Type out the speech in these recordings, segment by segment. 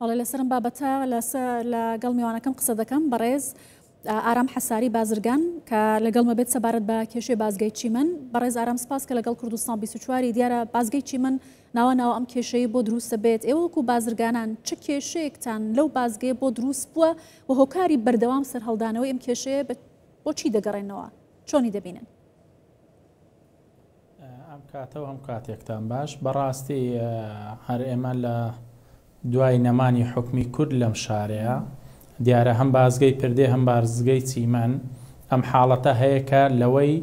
بەڵێ لەسەرم بابەتە لەگەڵ میوانەکەم قسە دەکەم بەڕێز ئارام حەساری بازرگان کە لەگەڵ مەبێت سەبارەت بە کێشەی بازگەی چیمەن. بەڕێز ئارام سپاس کە لەگەڵ کوردستان 24 دیارە بازگەی چیمەن ناوە ئەم کێشەی بۆ دروستە بێت. ئێوە وەکو بازرگانان چ کێشەیەکتان لەو بازگەیە بۆ دروست بووە و هۆکاری بەردەوام سەر هەڵدانەوەی ئەم کێشەیە بۆ چی دەگەڕێنەوە؟ چۆنی دەبینن؟ ئەم کاتەوە هەم کاتێکتان باش بەڕاستی هەر ئێمە لە دوای نەمانی حکمی کورد لەم شارەیە دیارە هەم بازگەی پردێ هەم بازگەی چیمەن ئەم حاڵەتە هەیە کە لەوەی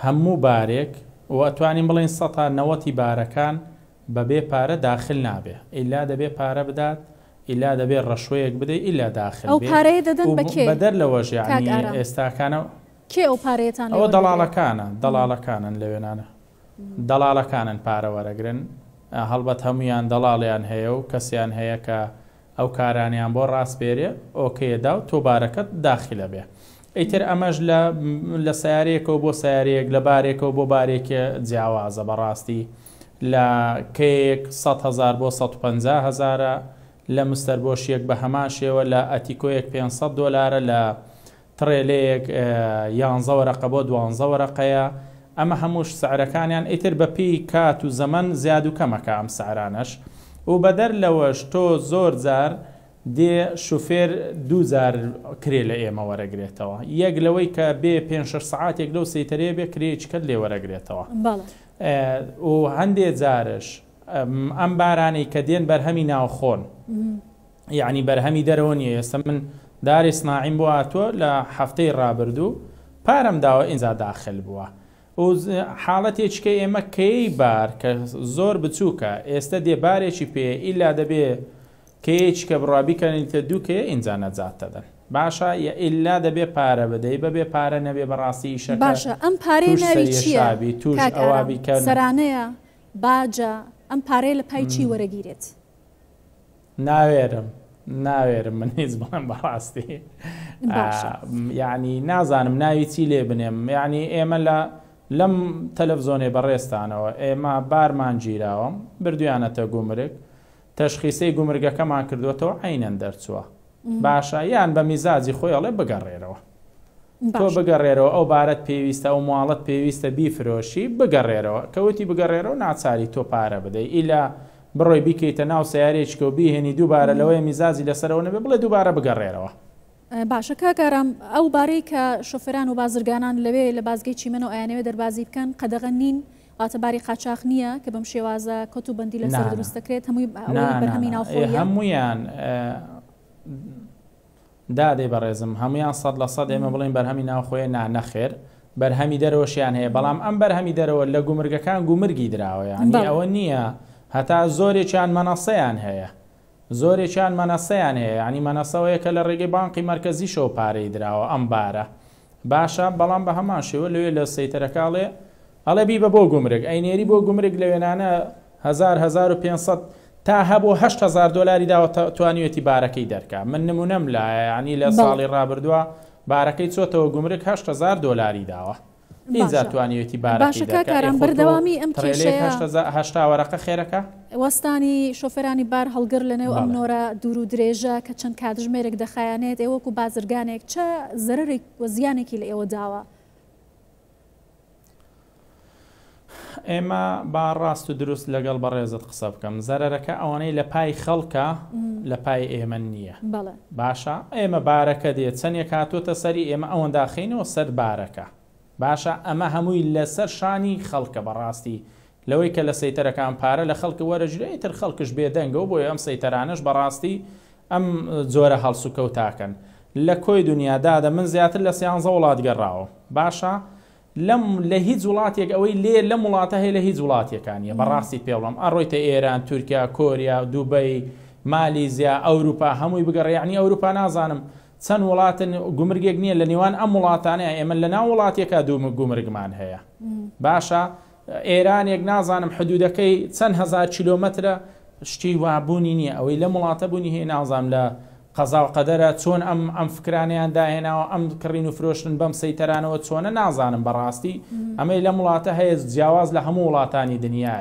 هەموو بارێک و ئەتوانین بڵێن 90 بارەکان بەبێ پارە داخل نابێ ئیلا دەبێ پارە بدات ئیلا دەبێت ڕەشوەیەک بدەیت ئیلا داخل ئەو پارەیە دەدەن بە کێ؟ بەدەر لەوەش یعنی ئێستاکانە کێ ئەو پارەیەتان ئەوە دەڵاڵەکانن لەوێنانە دەڵاڵەکانن پارە وەرەگرن هەڵبەت هەمویان دەڵاڵیان هەیە و کەسیان هەیە کە ئەو کارانیان بۆ ڕاستپێرێ ئۆکێدا و تۆ بارەکەت داخلە بێ. ئیتر ئەمەش لە سیارەیەکەوە بۆ سیارەیەک لە بارێکەوە بۆ بارێکە جیاوازە بەڕاستی لە کەیەک 100,000 بۆ 150,000 لە مستەر بۆشیەک بە هەمان شێوە لە ئەتیکۆیەک $500 لە تڕێلەیەک 11 وەرەقە بۆ 12 وەرەقەیە. ئەمە هەمووش سعرەکانیان ئیتر بە پێی کات و زەمن زیاد و کەمەکە ئەم سعرانەش و بەدەر لەوەش تۆ زۆر جار دێ شوفێر 2000 کرێ لە ئێمە وەرەگرێتەوە یەک لەوەی کە بێ 5-6 سعاتێک لەو سەیتەرێ بێ کرێچکەت لێ وەرەگرێتەوە و هەندێک جارش ئەم بارانەی کە دێن بەرهەمی ناوخۆن یعنی بەرهەمی دەرەوە نیە. ئێستا من داری سناعیم بۆ هاتووە لە هەفتەی ڕابردوو پارەم داوە ئینجا داخل بووە و حاڵەتێککە ئێمە کەی بار کە زۆر بچووکە ئێستا دێبارێکی پێ ئیلا دەبێ کەیەکە بڕابیکەنیتە دووکەیە ئینجا نەجات دەدەن باشە ئیلا دەبێ پارە بدەی بەبێ پارە نەبێ بەڕاستی شەکە باشە. ئەم پارەی ناوی چییە؟ توش ئەوابیکەن سەرانەیە باجە ئەم پارەی لە پای چی وەرەگیرێت؟ ناوێرم من هیچ بڵێم بەڕاستی یعنی نازانم ناوی چی لێ بنێم یعنی ئێمە لەم تەلەڤزۆنێ بەڕێستانەوە ئێمە بارمان گیراوە بردویانەتە گومرگ تەشخیسەی گومرگەکەمان کردوێتەوە عینەن دەرچووە باشە یان بە میزاجی خۆی ئەڵێ بگەڕێرەوە تۆ بگەڕێرەوە ئەو بارەت پێویستە ئەو ماڵەت پێویستە بیفرۆشی بگەڕێرەوە کەوتی بگەڕێرەوە ناچاری تۆ پارە بدەی ئیلا بڕۆی بیکەیتە ناو سیارێککە و بیهێنی دووبارە لەوەی میزاجی لەسەرەوە نەبێ بڵێ دووبارە بگەڕێرەوە. باشە کاکارام ئەو بارەی کە شۆفێران و بازرگانان لەوێ لە بازگەی چیمەن و ئەیانەوێ دەربازی بکەن قەدەغە نین واتەباری قاچاق نییە کە بەم شێوازە کۆت و بەندی لەسەر دروست دەکرێت هەمووی بەرهەمی ناوخۆیە هەمویان دادێ بەڕێزم هەمویان 100% ئێمە بڵین بەرهەمی ناوخۆیە نەخێر بەرهەمی دەرەوەشیان هەیە بەڵام ئەم بەرهەمی دەرەوە لە گومرگەکان گومرگی درراوە یعنی ئەوە نییە هەتا زۆرێکیان مەنەسەیان هەیە زۆرێکیان مەنەسەیان هەیە ینی مەنەسەوەیە کە لە ڕێگەی بانقی مەرکەزیشەوە پارەی درراوە ئەم بارە باشە بەڵام بە هەمان شێوە لەوێ لە سەیتەرەکاڵێ ئەڵێ بی بە بۆ گومرگ ئەینێری بۆ گومرگ لە وێنانە 1500 تا هەبوو $8,000 داوە توانیوێتی بارەکەی دەرکا من نمونەم لایە ینی لە ساڵی ڕابردووە بارەکەی چۆتەوە گومرگ $8,000 داوە ئینجا توانیوێتی بارەکەی دەرکا. بەردەوامی ئەم کێشەیە 80 وەرەقە خێرەکە وەستانی شۆفێرانی بار هەڵگر لەنێو ئەم نۆرە دوور و درێژە کە چەند کاتژمێرێک دەخایانێت ئێوەکو بازرگانێک چه زەرێک و زیانێکی لە ئێوە داوە؟ ئێمە با ڕاست و دروست لەگەڵ بەڕێزت قسە بکەم زەرەرەکە ئەوانەی لە پای خەڵکە لە پای ئێمە نییە باشە ئێمە بارەکە دێت چەندێک هاتوۆتە سەری ئێمە ئەوەندا خینەوە سەر بارەکە باشە ئەمە هەمووی لەسەر شانی خەڵکە بەڕاستی لەوەی کە لە سەیتەرەکان پارە لە خەڵک وەرەژرێتتر خەڵکش بێدەنگە و بۆی ئەم سەیتەرانش بەڕاستی ئەم جۆرە هەڵسو کەوتاکەن لە کۆی دنیادادا من زیاتر لە 13 وڵات گەڕاوە باشە لە هیچ وڵاتێک ئەوەی لێ لەم وڵاتە هەیە لە هیچ وڵاتیەکانیە بەڕاستی پێڵم ئەڕۆیتە ئێران تورکیا کۆریا دووبەی مالیزیا ئەوروپا هەمووی بگەڕێعنی ئەوروپا نازانم چەند وڵاتن گومرگێک نییە لە نێوان ئەم وڵاتانەیە ئێمە لە ناو وڵاتێکە دوو گومرگمان هەیە باشە ئێرانێک نازانم حدودەکەی چەند هزار کیلۆمەترە شتی وابوونی نییە ئەوەی لە وڵاتە بوونی هەیە نازانم لە قەزا و قەدەرە چۆن ئەم فکرانیان داهێناوە ئەم کڕین و فرۆشتن بەم سەیتەرانەوە چۆنە نازانم بەڕاستی ئەمەی لە وڵاتە هەیە جیاواز لە هەموو وڵاتانی دنیاە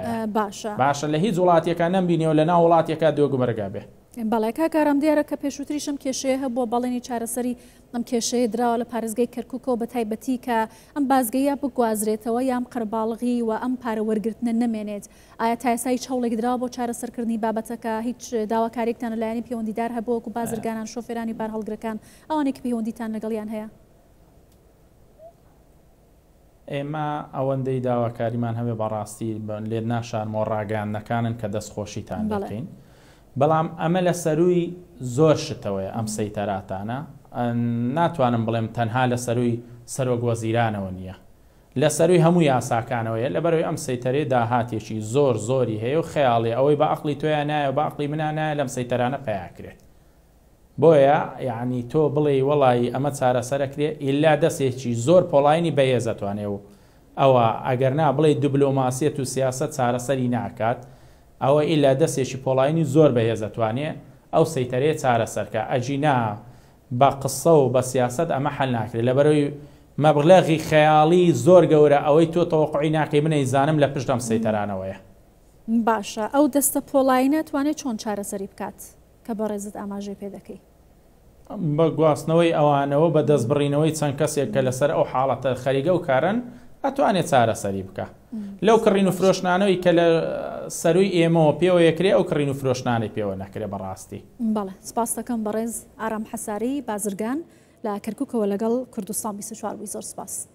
باشە لە هیچ وڵاتێکە نەمبینەوە لە ناو وڵاتێکە دۆ گومرگا بێ بەڵێ کاکارم دیارە کە پێشووتریشم کێشەیە هەبووە بەڵێنی چارەسەری ئەم کێشەیە درراوە لە پارێزگای کەرکووکەوە بە تایبەتی کە ئەم بازگەیە بگوازرێتەوە یام قەرباڵغی و ئەم پارە وەرگرتنە نەمێنێت ئایا تایسایی چاوڵێک درراوە بۆ چارەسەرکردنی بابەتەکە هیچ داواکارێکتان لەلایەنی پەیوەندیدار هەبووە وەکو بازرگانان شۆفێرانی بار هەڵگرەکان ئەوانێک پەیوەندیتان لەگەڵیان هەیە؟ ئێمە ئەوەندەی داواکاریمان هەبێ بەڕاستی لێ ناشارمەوە ڕاگەاندنەکانن کە دەستخۆشیتان دەکەین بەڵام ئەمە لە سەروی زۆر شتەوەی ئەم سەیتەراتانە ناتوانم بڵێم تەنها لە سەروی سەرۆک وەزیرانەوە نییە لە سەروی هەموو یاساکانەوەیە لەبەرەوەی ئەم سەیتەرێ داهاتێکی زۆری هەیە و خەیاڵێ ئەوەی بە عەقڵی تۆیان نایە و بە عەقڵی منان نایە لەم سەیتەرانە پەیاکرێت بۆیە یعنی تۆ بڵێ وەڵی ئەمە چارەسەرەکرێ ئیلا دەستێکی زۆر پۆڵاینی بەهێز دەتوانێ و ئەوە ئەگەرنا بڵێ دیبلۆماسیەت و سیاسەت چارەسەری ناکات ئەوە ئیلا دەستێکی پۆڵاینی زۆر بەهێز دەتوانێ ئەو سەیتەرێ چارەسەرکە ئەجینا بە قسە و بە سیاست ئەمە حەل ناکرێت لەبەرەوەی مەبلەغی خەیاڵی زۆر گەورە ئەوەی تۆ تەوەقعی ناکەی منەی زانم لە پشت ئەم سەیتەرانەوەیە. باشە ئەو دەستە پۆڵاینە توانێت چۆن چارەسەری بکات کە بە ڕێزت ئاماژەی پێ دەکەی؟ بە گواستنەوەی ئەوانەوە بە دەستبڕینەوەی چەند کەسێک کە لەسەر ئەو حاڵەتە خەریگە و کارن ئەتوانێت چارەسەری بکە لەو کڕین و فرۆشتنانەوەی کە لە سەروی ئێمەوە پێوە یەکرێ ئەو کڕین و فرۆشتنانەی پێوە نەکرێ بەڕاستی. بەڵێ سپاس دەکەم بەڕێز ئارام حەساری بازرگان لە کەرکووکەوە لەگەڵ کوردستان 24 زۆر سپاس.